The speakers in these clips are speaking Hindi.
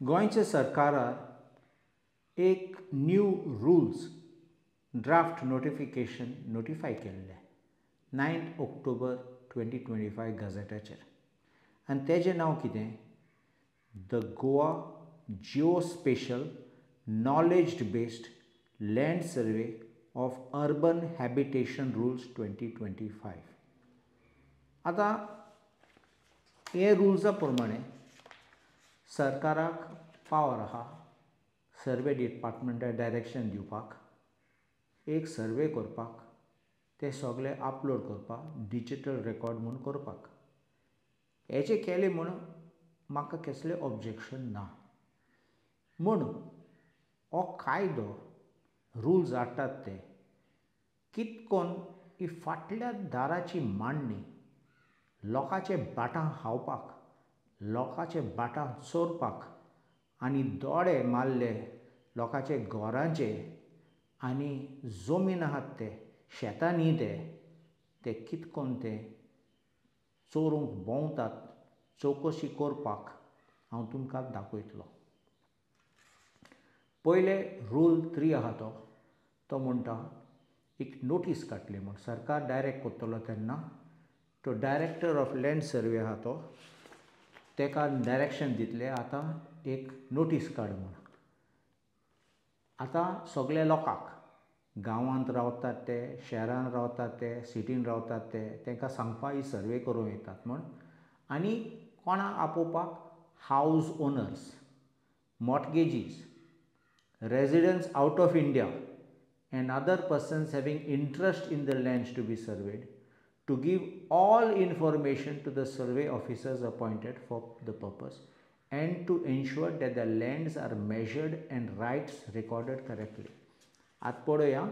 गोंयच्या सरकारान एक new rules draft notification notify केल्लें 9 ऑक्टोबर 2025 गझेटाचेर आनी तेजें नांव कितें the Goa geospatial knowledge based land survey of urban habitation rules 2025. आतां हे रुल्सा प्रमाणें सरकाराक पावर आहा सर्वे डिपार्टमेंटाक डायरेक्शन दिवपाक, एक सर्वे करपाक, ते सगळे अपलोड करपाक, डिजिटल रेकॉर्ड म्हूण करपाक. हेजें केलें म्हूण म्हाका कसलें ऑब्जेक्शन ना. म्हूण हो कायदो रुल्स हाडटात ते कितकोन ही फाटल्या दाराची मांडणी लोकांचे बाटां हावपाक, लोकांचे बाटां चोरपाक आनी दोळे मारले लोकांचे घरांचे आनी जमीन आहात ते शेतां न्ही ते कितकोन ते चोरूंक भोंवतात चवकशी करपाक हांव तुमकां दाखयतलो. पयले रूल 3 आहा तो म्हणटा एक नोटीस काडटली म्हूण सरकार डायरेक्ट करतलो तेन्ना तो डायरेक्टर ऑफ लँड सर्वे आहा तो तेका डायरेक्शन दितले आतां एक नोटीस काड म्हूण. आतां सगळे लोकांक गांवांत रावतात ते, शहरांत रावतात ते, सिटीन रावतात ते तांकां सांगपाक ही सर्वे करूं येतात म्हूण. आनी कोणाक आपोवपाक house owners, mortgagees, residents out of India and other persons having interest in the lands to be surveyed to give all information to the survey officers appointed for the purpose and to ensure that the lands are measured and rights recorded correctly. आत पळया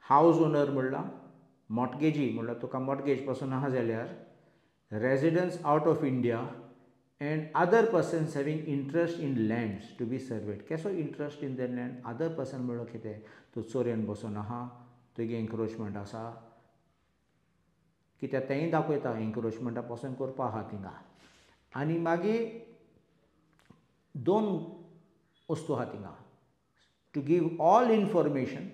हावज ओनर म्हणला, मॉर्टगेजी म्हणल्यार तुका मॉर्टगेज पासून आहा जाल्यार residents out of India and other persons having interest in lands to be surveyed. केसो interest in the land other person म्हणलो कितें तूं चोरयेन बसून आहा, तुगे एन्क्रोचमेंट आसा, कित्याक तेंय दाखयता एन्क्रोचमेंटा पासून करपा आहा थिंगा. आनी मागीर 2 वस्तू आहा थिंगा to give all information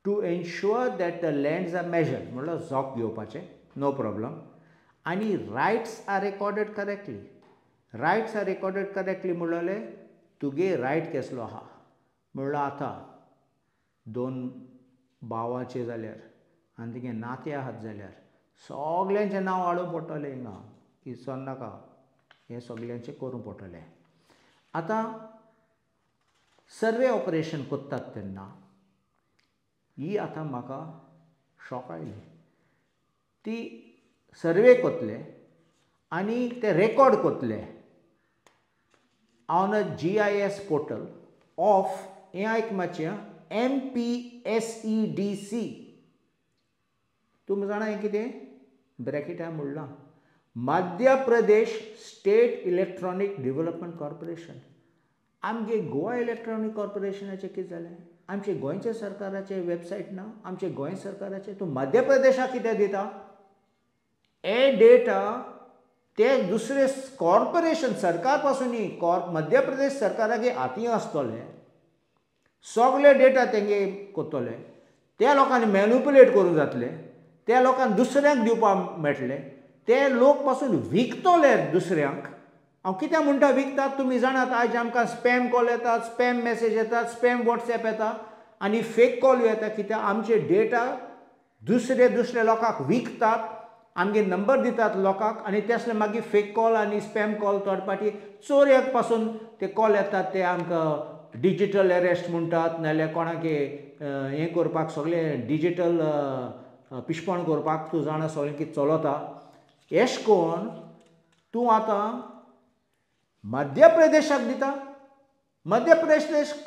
to ensure that the lands are measured म्हणल्यार झोक घेवपाचें नो प्रॉब्लम. आनी rights are recorded correctly. Rights are recorded correctly म्हणलें तुगे रायट कसलो आहा म्हणल्यार आतां 2 भावाचे जाल्यार आनी तिगे नाते आहात जाल्यार सगळ्यांचें नांव हाडूंक पडटलें हिंगा. विसर नाका हें सगळ्यांचें करूंक पडटलें. आतां सर्वे ऑपरेशन करतात तेन्ना ही आतां म्हाका शॉक आयली. ती सर्वे करतले आनी ते रेकॉर्ड करतले on a GIS portal of हें आयक मातशें MPSEDC. तुमी जाणा हें कितें ब्रॅकेटां म्हणलां Madhya Pradesh state electronic development corporation. आमगे गोवा इलेक्ट्रॉनीक कॉर्पोरेशनाचें कितें जालें? आमचे गोंयच्या सरकाराचें वेबसायट ना. आमचे गोंय सरकाराचें तूं मध्य प्रदेशाक कितें दिता? हे डेटा ते दुसरे कॉर्पोरेशन सरकार पासून मध्य प्रदेश सरकारागे हाती आसतले सगळे डेटा तेंगे करतले. त्या लोकांनी मॅन्युपुलेट करूंक जातले. त्या लोकांक दुसऱ्यांक दिवपाक मेळटले. ते लोक पासून विकतले दुसऱ्यांक. हांव कित्याक म्हणटा विकतात तुमी जाणात आयज आमकां स्पॅम कॉल येतात, स्पॅम मॅसेज येतात, स्पॅम वॉट्सॅप येता आनी फेक कॉल येता. कित्याक आमचे डेटा दुसरे लोकांक विकतात, आमगे नंबर दितात लोकांक आनी तसले मागीर फेक कॉल आनी स्पॅम कॉल थर्ड पार्टी चोरयाक पासून ते कॉल येतात. ते आमकां डिजिटल अरेस्ट म्हणटात नाजाल्यार कोणाक हें करपाक सगळें डिजिटल पिशपण करपाक तूं जाणा सगळें कितें चलता. एश कोन्न तूं आतां मध्य प्रदेशाक दिता. मध्य प्रदेश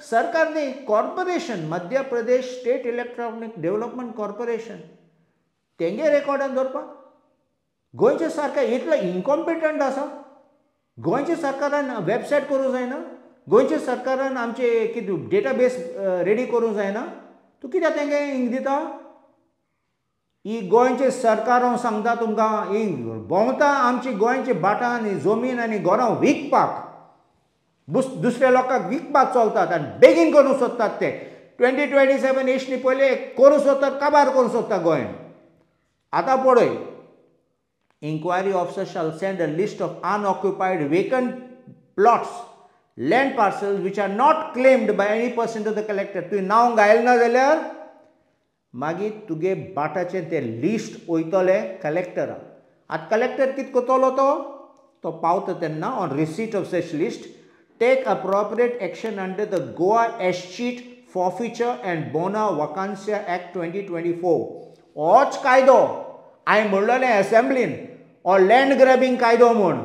सरकार न्ही corporation Madhya Pradesh state electronic development corporation तेंगे रेकॉर्डान दवरपाक. गोंयचे सरकार इतलो इनकॉम्पिटंट आसा. गोंयच्या सरकारान वेबसायट करूंक जायना. गोंयच्या सरकारान आमचे कितें डेटाबेस रेडी करूंक जायना. तूं कित्याक तेंगे हिंग दिता? ही गोंयचे सरकार हांव सांगता तुमकां ही भोंवता आमची गोंयची भाटां आनी जमीन आनी घरां विकपाक दुसऱ्या लोकांक विकपाक चलतात आनी बेगीन करूंक सोदतात ते 2027 इश्ट न्ही पयले करूं सोदतात काबार करूंक सोदता गोंय आतां पळय inquiry officer shall send a list of unoccupied vacant plots land parcels which are not claimed by any person to the collector तुवें नांव घायल ना जाल्यार मागीर तुगे बाटाचें तें लिस्ट वयतलें कलेक्टराक आतां कलेक्टर कितें करतलो तो पावता तेन्ना on receipt of such list take appropriate action under the Goa Escheat Forfeiture and Bona Vacancia Act 2024 होच कायदो हांवें म्हणलेलें असेंब्लीन हो लँड ग्रॅबिंग कायदो म्हूण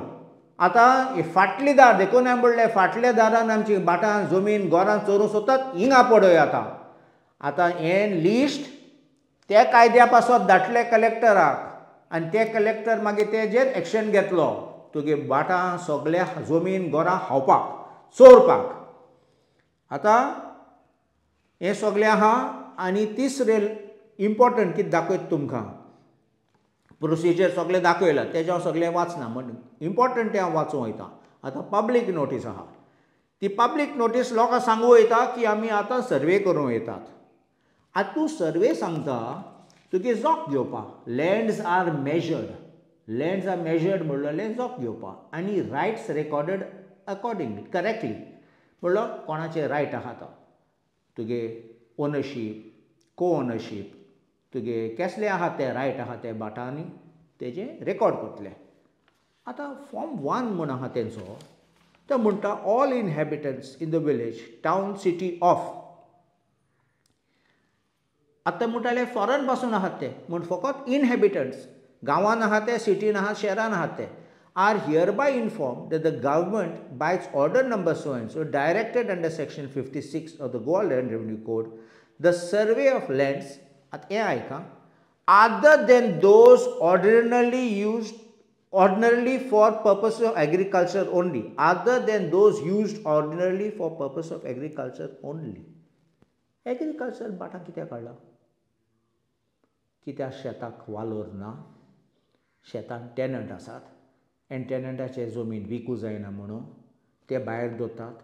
आतां फाटली दार देखून हांवें म्हणलें फाटल्या दारान आमची भाटां जमीन घरां चोरूंक सोदतात हिंगा पळय आतां हें लिस्ट त्या कायद्या पासत धाडटले कलेक्टराक आनी ते कलेक्टर मागीर तेजेर एक्शन घेतलो तुगे भाटां सगळ्या जमीन घरां खावपाक चोरपाक आतां हें सगळें आहा आनी तिसरें इम्पॉर्टंट कितें दाखयता तुमकां प्रोसिजर सगळें दाखयलां तेजें हांव सगळें वाचना म्हण इम्पॉर्टंट तें हांव वाचूं वयता आतां पब्लीक नोटीस आहा ती पब्लीक नोटीस लोकांक सांगूं वयता की आमी आतां सर्वे करूं येतात आतां तूं सर्वे सांगता तुगे जोक घेवपाक लँड्स आर मेजर्ड म्हणलें जोक घेवपाक आनी रायट्स रेकॉर्डेड अकॉर्डिंगली करेक्टली म्हणलो कोणाचे रायट आहा तो तुगे ओनरशीप को ओनरशीप तुगे कसले आहा ते रायट आहा ते भाटांनी तेजे रेकॉर्ड करतले आतां फॉर्म 1 म्हूण आहा तेंचो तो म्हणटा all inhabitants in the village town city of आतां म्हणटाले फॉरेन पासून आहात ते म्हूण फकत इनहॅबिटंट्स गांवांत आहा ते सिटीन आहा शहरान आहात ते are hereby informed that the government by its order number so and so directed under section 56 of the Goa Land Revenue Code the survey of lands other than those ordinarily for purpose of agriculture only other than those used ordinarily for purpose of agriculture only agriculture भाटां कित्याक काडला कित्याक शेताक वालोर ना शेतान टेनंट आसात आनी टेनंटाचे जमीन विकूं जायना म्हणून ते भायर दवरतात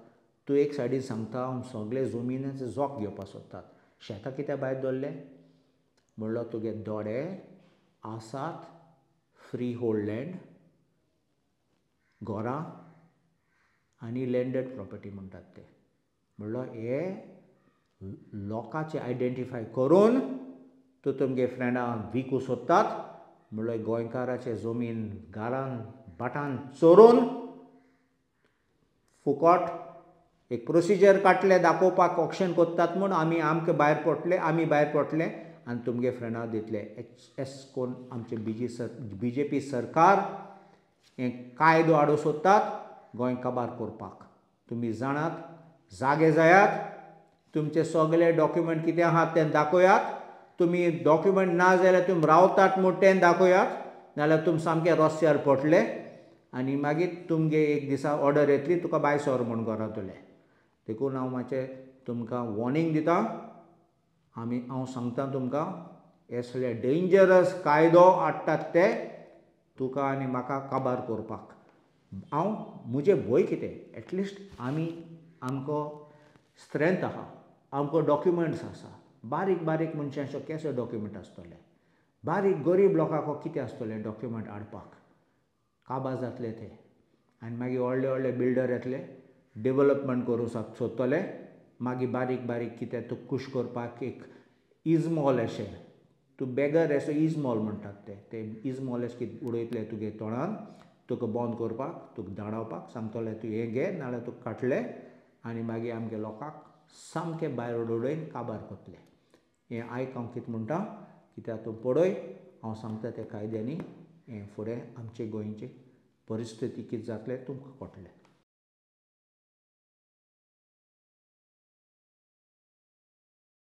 तूं एक सायडीन सांगता हांव सगळे जमिनीचे जोक घेवपाक सोदतात शेतां कित्याक भायर दवरले म्हणलो तुगे दोडे आसात फ्री होल्ड लँड घरां आनी लँडेड प्रॉपर्टी म्हणटात ते म्हणलो हे लोकांचे आयडेंटिफाय करून तूं तुमगे फ्रेंडांक विकूं सोदतात म्हणलो गोंयकाराचे जमीन घरान भाटान चोरून फुकट एक प्रोसिजर काडटले दाखोवपाक ऑक्शन कोत्तात म्हूण आमकां भायर पडटले आनी तुमगे फ्रेंडांक दितले एस कोन्न आमचे BJP सरकार हें कायदो हाडूं सोदतात गोंय काबार करपाक तुमी जाणात जागे जायात तुमचे सगळे डॉक्युमेंट कितें आहात तें दाखयात तुमी डॉक्युमेंट ना जाल्यार तुमी रावतात म्हूण तें दाखयात नाल्यार तुमी सामके रस्त्यार पडटले आनी मागीर तुमगे एक दिसा ऑर्डर येतली तुका भायर सर म्हूण घरा दवरले देखून हांव मातशें तुमकां वॉर्निंग दिता हांव सांगता तुमकां हे सगळे डेंजरस कायदो हाडटात ते तुका आनी म्हाका काबार करपाक हांव म्हजें भंय कितें एटलिस्ट आमकां स्ट्रेंथ आहा आमकां डॉक्युमेंट्स आसा बारीक मनशांचे केसो डॉक्युमेंट आसतले बारीक गरीब लोकांक कितें आसतलें डॉक्युमेंट हाडपाक काबार जातले ते आनी मागीर व्हडले बिल्डर येतले डेवलपमेंट करूंक सोदतले मागीर बारीक कितें तुका खूश करपाक एक इजमॉल अशें तूं बेगर एसो इजमॉल म्हणटात ते इजमॉल अशें कितें उडयतले तुगे तोंडान तुका बंद करपाक तुका धाडवपाक सांगतले तूं हें घे नाल्यार तुका काटले आनी मागीर आमगे लोकांक सामकें भायर उडोवन काबार करतले हें आयक हांव कितें म्हणटा कित्याक तूं पळय हांव सांगता त्या कायद्यांनी हें फुडें आमचे गोंयची परिस्थिती कितें जातलें तुमकां कळटलें